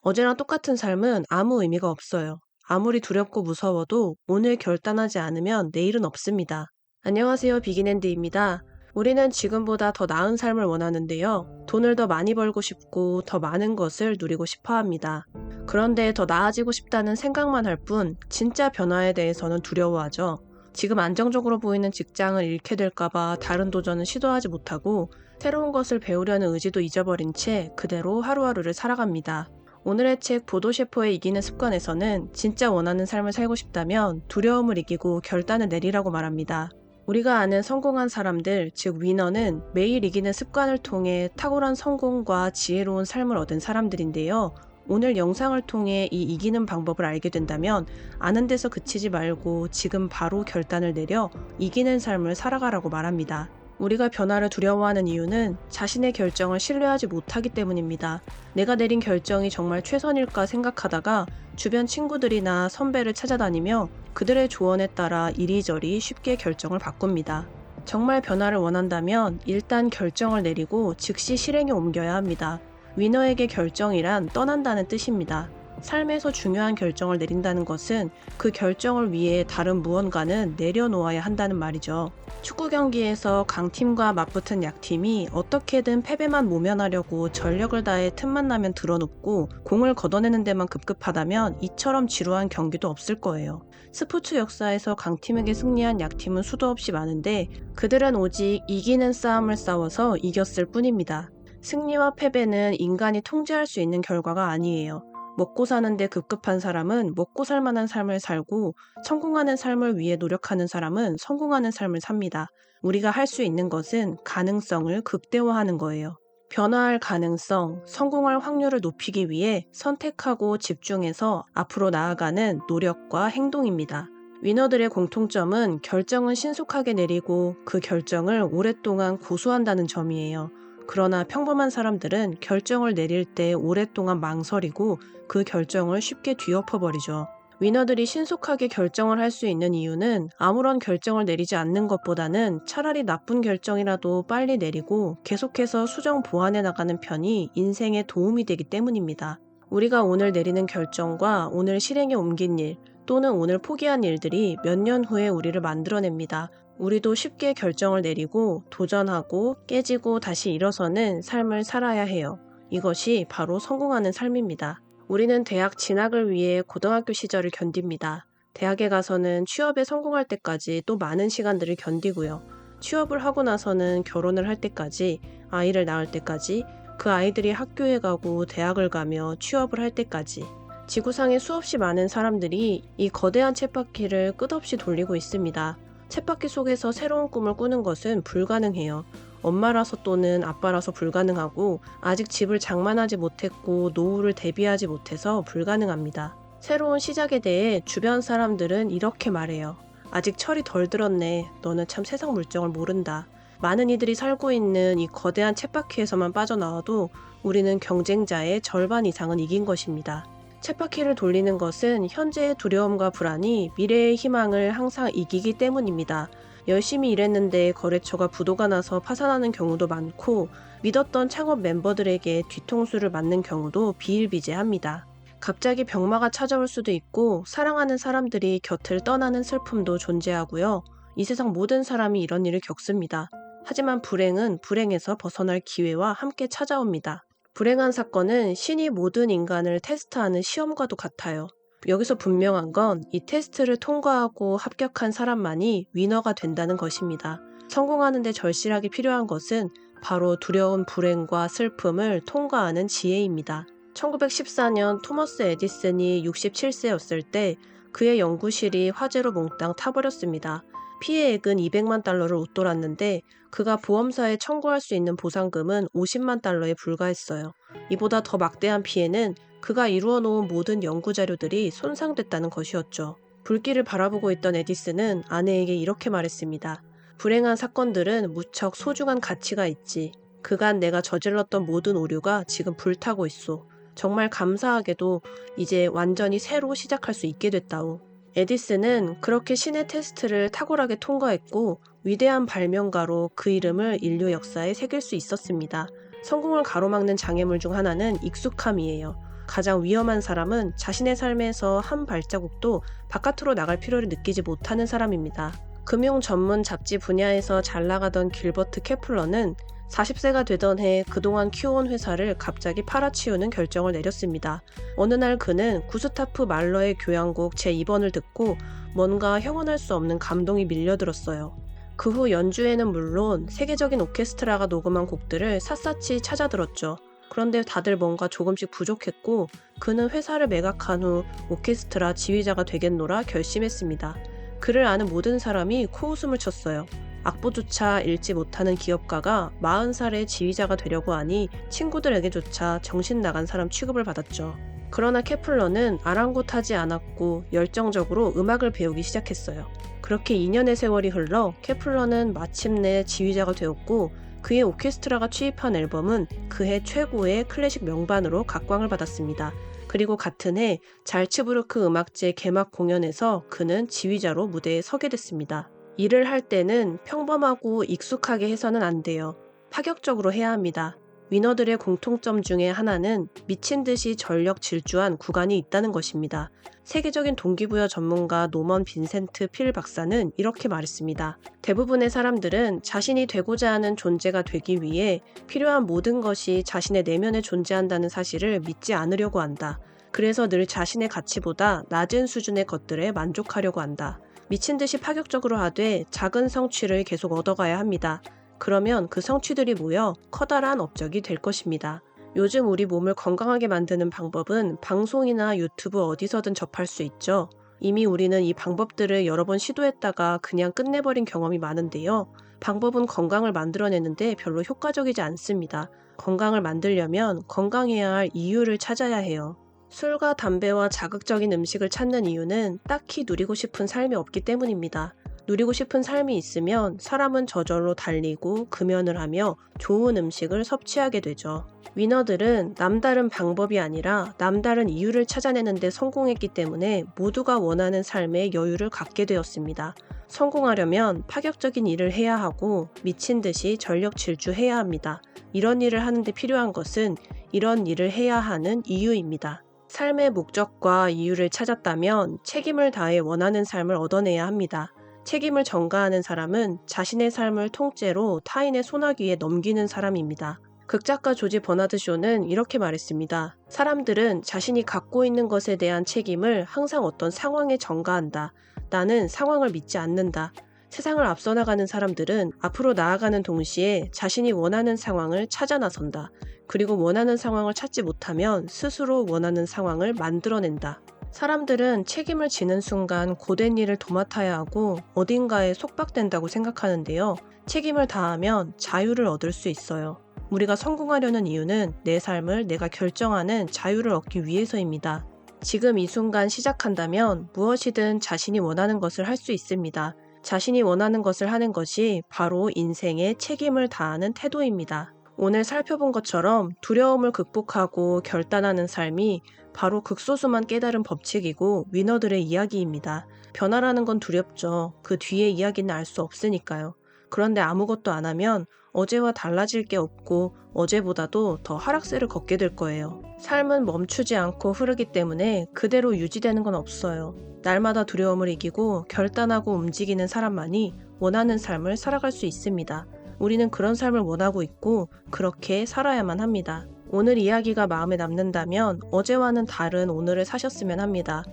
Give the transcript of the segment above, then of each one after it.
어제랑 똑같은 삶은 아무 의미가 없어요. 아무리 두렵고 무서워도 오늘 결단하지 않으면 내일은 없습니다. 안녕하세요, 비긴앤드입니다. 우리는 지금보다 더 나은 삶을 원하는데요. 돈을 더 많이 벌고 싶고 더 많은 것을 누리고 싶어 합니다. 그런데 더 나아지고 싶다는 생각만 할 뿐 진짜 변화에 대해서는 두려워하죠. 지금 안정적으로 보이는 직장을 잃게 될까봐 다른 도전은 시도하지 못하고 새로운 것을 배우려는 의지도 잊어버린 채 그대로 하루하루를 살아갑니다. 오늘의 책 보도셰퍼의 이기는 습관에서는 진짜 원하는 삶을 살고 싶다면 두려움을 이기고 결단을 내리라고 말합니다. 우리가 아는 성공한 사람들, 즉 위너는 매일 이기는 습관을 통해 탁월한 성공과 지혜로운 삶을 얻은 사람들인데요. 오늘 영상을 통해 이 이기는 방법을 알게 된다면 아는 데서 그치지 말고 지금 바로 결단을 내려 이기는 삶을 살아가라고 말합니다. 우리가 변화를 두려워하는 이유는 자신의 결정을 신뢰하지 못하기 때문입니다. 내가 내린 결정이 정말 최선일까 생각하다가 주변 친구들이나 선배를 찾아다니며 그들의 조언에 따라 이리저리 쉽게 결정을 바꿉니다. 정말 변화를 원한다면 일단 결정을 내리고 즉시 실행에 옮겨야 합니다. 위너에게 결정이란 떠난다는 뜻입니다. 삶에서 중요한 결정을 내린다는 것은 그 결정을 위해 다른 무언가는 내려놓아야 한다는 말이죠. 축구 경기에서 강팀과 맞붙은 약팀이 어떻게든 패배만 모면하려고 전력을 다해 틈만 나면 들어눕고 공을 걷어내는 데만 급급하다면 이처럼 지루한 경기도 없을 거예요. 스포츠 역사에서 강팀에게 승리한 약팀은 수도 없이 많은데 그들은 오직 이기는 싸움을 싸워서 이겼을 뿐입니다. 승리와 패배는 인간이 통제할 수 있는 결과가 아니에요. 먹고 사는데 급급한 사람은 먹고 살 만한 삶을 살고 성공하는 삶을 위해 노력하는 사람은 성공하는 삶을 삽니다. 우리가 할 수 있는 것은 가능성을 극대화하는 거예요. 변화할 가능성, 성공할 확률을 높이기 위해 선택하고 집중해서 앞으로 나아가는 노력과 행동입니다. 위너들의 공통점은 결정은 신속하게 내리고 그 결정을 오랫동안 고수한다는 점이에요. 그러나 평범한 사람들은 결정을 내릴 때 오랫동안 망설이고 그 결정을 쉽게 뒤엎어버리죠. 위너들이 신속하게 결정을 할 수 있는 이유는 아무런 결정을 내리지 않는 것보다는 차라리 나쁜 결정이라도 빨리 내리고 계속해서 수정 보완해 나가는 편이 인생에 도움이 되기 때문입니다. 우리가 오늘 내리는 결정과 오늘 실행에 옮긴 일 또는 오늘 포기한 일들이 몇 년 후에 우리를 만들어냅니다. 우리도 쉽게 결정을 내리고 도전하고 깨지고 다시 일어서는 삶을 살아야 해요. 이것이 바로 성공하는 삶입니다. 우리는 대학 진학을 위해 고등학교 시절을 견딥니다. 대학에 가서는 취업에 성공할 때까지 또 많은 시간들을 견디고요. 취업을 하고 나서는 결혼을 할 때까지, 아이를 낳을 때까지, 그 아이들이 학교에 가고 대학을 가며 취업을 할 때까지. 지구상에 수없이 많은 사람들이 이 거대한 쳇바퀴를 끝없이 돌리고 있습니다. 쳇바퀴 속에서 새로운 꿈을 꾸는 것은 불가능해요. 엄마라서 또는 아빠라서 불가능하고 아직 집을 장만하지 못했고 노후를 대비하지 못해서 불가능합니다. 새로운 시작에 대해 주변 사람들은 이렇게 말해요. 아직 철이 덜 들었네. 너는 참 세상 물정을 모른다. 많은 이들이 살고 있는 이 거대한 쳇바퀴에서만 빠져나와도 우리는 경쟁자의 절반 이상은 이긴 것입니다. 쳇바퀴를 돌리는 것은 현재의 두려움과 불안이 미래의 희망을 항상 이기기 때문입니다. 열심히 일했는데 거래처가 부도가 나서 파산하는 경우도 많고 믿었던 창업 멤버들에게 뒤통수를 맞는 경우도 비일비재합니다. 갑자기 병마가 찾아올 수도 있고 사랑하는 사람들이 곁을 떠나는 슬픔도 존재하고요. 이 세상 모든 사람이 이런 일을 겪습니다. 하지만 불행은 불행에서 벗어날 기회와 함께 찾아옵니다. 불행한 사건은 신이 모든 인간을 테스트하는 시험과도 같아요. 여기서 분명한 건 이 테스트를 통과하고 합격한 사람만이 위너가 된다는 것입니다. 성공하는 데 절실하게 필요한 것은 바로 두려운 불행과 슬픔을 통과하는 지혜입니다. 1914년 토머스 에디슨이 67세였을 때 그의 연구실이 화재로 몽땅 타버렸습니다. 피해액은 200만 달러를 웃돌았는데 그가 보험사에 청구할 수 있는 보상금은 50만 달러에 불과했어요. 이보다 더 막대한 피해는 그가 이루어 놓은 모든 연구 자료들이 손상됐다는 것이었죠. 불길을 바라보고 있던 에디슨은 아내에게 이렇게 말했습니다. 불행한 사건들은 무척 소중한 가치가 있지. 그간 내가 저질렀던 모든 오류가 지금 불타고 있소. 정말 감사하게도 이제 완전히 새로 시작할 수 있게 됐다오. 에디슨은 그렇게 신의 테스트를 탁월하게 통과했고 위대한 발명가로 그 이름을 인류 역사에 새길 수 있었습니다. 성공을 가로막는 장애물 중 하나는 익숙함이에요. 가장 위험한 사람은 자신의 삶에서 한 발자국도 바깥으로 나갈 필요를 느끼지 못하는 사람입니다. 금융 전문 잡지 분야에서 잘 나가던 길버트 케플러는 40세가 되던 해 그동안 키워온 회사를 갑자기 팔아치우는 결정을 내렸습니다. 어느 날 그는 구스타프 말러의 교향곡 제2번을 듣고 뭔가 형언할 수 없는 감동이 밀려들었어요. 그 후 연주에는 물론 세계적인 오케스트라가 녹음한 곡들을 샅샅이 찾아 들었죠. 그런데 다들 뭔가 조금씩 부족했고 그는 회사를 매각한 후 오케스트라 지휘자가 되겠노라 결심했습니다. 그를 아는 모든 사람이 코웃음을 쳤어요. 악보조차 읽지 못하는 기업가가 40살에 지휘자가 되려고 하니 친구들에게조차 정신 나간 사람 취급을 받았죠. 그러나 케플러는 아랑곳하지 않았고 열정적으로 음악을 배우기 시작했어요. 그렇게 2년의 세월이 흘러 케플러는 마침내 지휘자가 되었고 그의 오케스트라가 취입한 앨범은 그해 최고의 클래식 명반으로 각광을 받았습니다. 그리고 같은 해 잘츠부르크 음악제 개막 공연에서 그는 지휘자로 무대에 서게 됐습니다. 일을 할 때는 평범하고 익숙하게 해서는 안 돼요. 파격적으로 해야 합니다. 위너들의 공통점 중에 하나는 미친 듯이 전력 질주한 구간이 있다는 것입니다. 세계적인 동기부여 전문가 노먼 빈센트 필 박사는 이렇게 말했습니다. 대부분의 사람들은 자신이 되고자 하는 존재가 되기 위해 필요한 모든 것이 자신의 내면에 존재한다는 사실을 믿지 않으려고 한다. 그래서 늘 자신의 가치보다 낮은 수준의 것들에 만족하려고 한다. 미친 듯이 파격적으로 하되 작은 성취를 계속 얻어가야 합니다. 그러면 그 성취들이 모여 커다란 업적이 될 것입니다. 요즘 우리 몸을 건강하게 만드는 방법은 방송이나 유튜브 어디서든 접할 수 있죠. 이미 우리는 이 방법들을 여러 번 시도했다가 그냥 끝내버린 경험이 많은데요. 방법은 건강을 만들어내는데 별로 효과적이지 않습니다. 건강을 만들려면 건강해야 할 이유를 찾아야 해요. 술과 담배와 자극적인 음식을 찾는 이유는 딱히 누리고 싶은 삶이 없기 때문입니다. 누리고 싶은 삶이 있으면 사람은 저절로 달리고 금연을 하며 좋은 음식을 섭취하게 되죠. 위너들은 남다른 방법이 아니라 남다른 이유를 찾아내는 데 성공했기 때문에 모두가 원하는 삶의 여유를 갖게 되었습니다. 성공하려면 파격적인 일을 해야 하고 미친 듯이 전력 질주해야 합니다. 이런 일을 하는데 필요한 것은 이런 일을 해야 하는 이유입니다. 삶의 목적과 이유를 찾았다면 책임을 다해 원하는 삶을 얻어내야 합니다. 책임을 전가하는 사람은 자신의 삶을 통째로 타인의 소나기에 넘기는 사람입니다. 극작가 조지 버나드 쇼는 이렇게 말했습니다. 사람들은 자신이 갖고 있는 것에 대한 책임을 항상 어떤 상황에 전가한다. 나는 상황을 믿지 않는다. 세상을 앞서 나가는 사람들은 앞으로 나아가는 동시에 자신이 원하는 상황을 찾아 나선다. 그리고 원하는 상황을 찾지 못하면 스스로 원하는 상황을 만들어낸다. 사람들은 책임을 지는 순간 고된 일을 도맡아야 하고 어딘가에 속박된다고 생각하는데요. 책임을 다하면 자유를 얻을 수 있어요. 우리가 성공하려는 이유는 내 삶을 내가 결정하는 자유를 얻기 위해서입니다. 지금 이 순간 시작한다면 무엇이든 자신이 원하는 것을 할 수 있습니다. 자신이 원하는 것을 하는 것이 바로 인생의 책임을 다하는 태도입니다. 오늘 살펴본 것처럼 두려움을 극복하고 결단하는 삶이 바로 극소수만 깨달은 법칙이고 위너들의 이야기입니다. 변화라는 건 두렵죠. 그 뒤의 이야기는 알 수 없으니까요. 그런데 아무것도 안 하면 어제와 달라질 게 없고 어제보다도 더 하락세를 걷게 될 거예요. 삶은 멈추지 않고 흐르기 때문에 그대로 유지되는 건 없어요. 날마다 두려움을 이기고 결단하고 움직이는 사람만이 원하는 삶을 살아갈 수 있습니다. 우리는 그런 삶을 원하고 있고 그렇게 살아야만 합니다. 오늘 이야기가 마음에 남는다면 어제와는 다른 오늘을 사셨으면 합니다.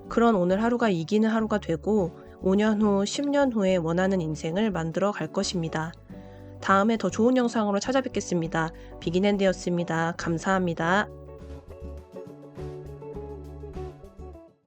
그런 오늘 하루가 이기는 하루가 되고 5년 후, 10년 후에 원하는 인생을 만들어 갈 것입니다. 다음에 더 좋은 영상으로 찾아뵙겠습니다. 비긴앤드였습니다. 감사합니다.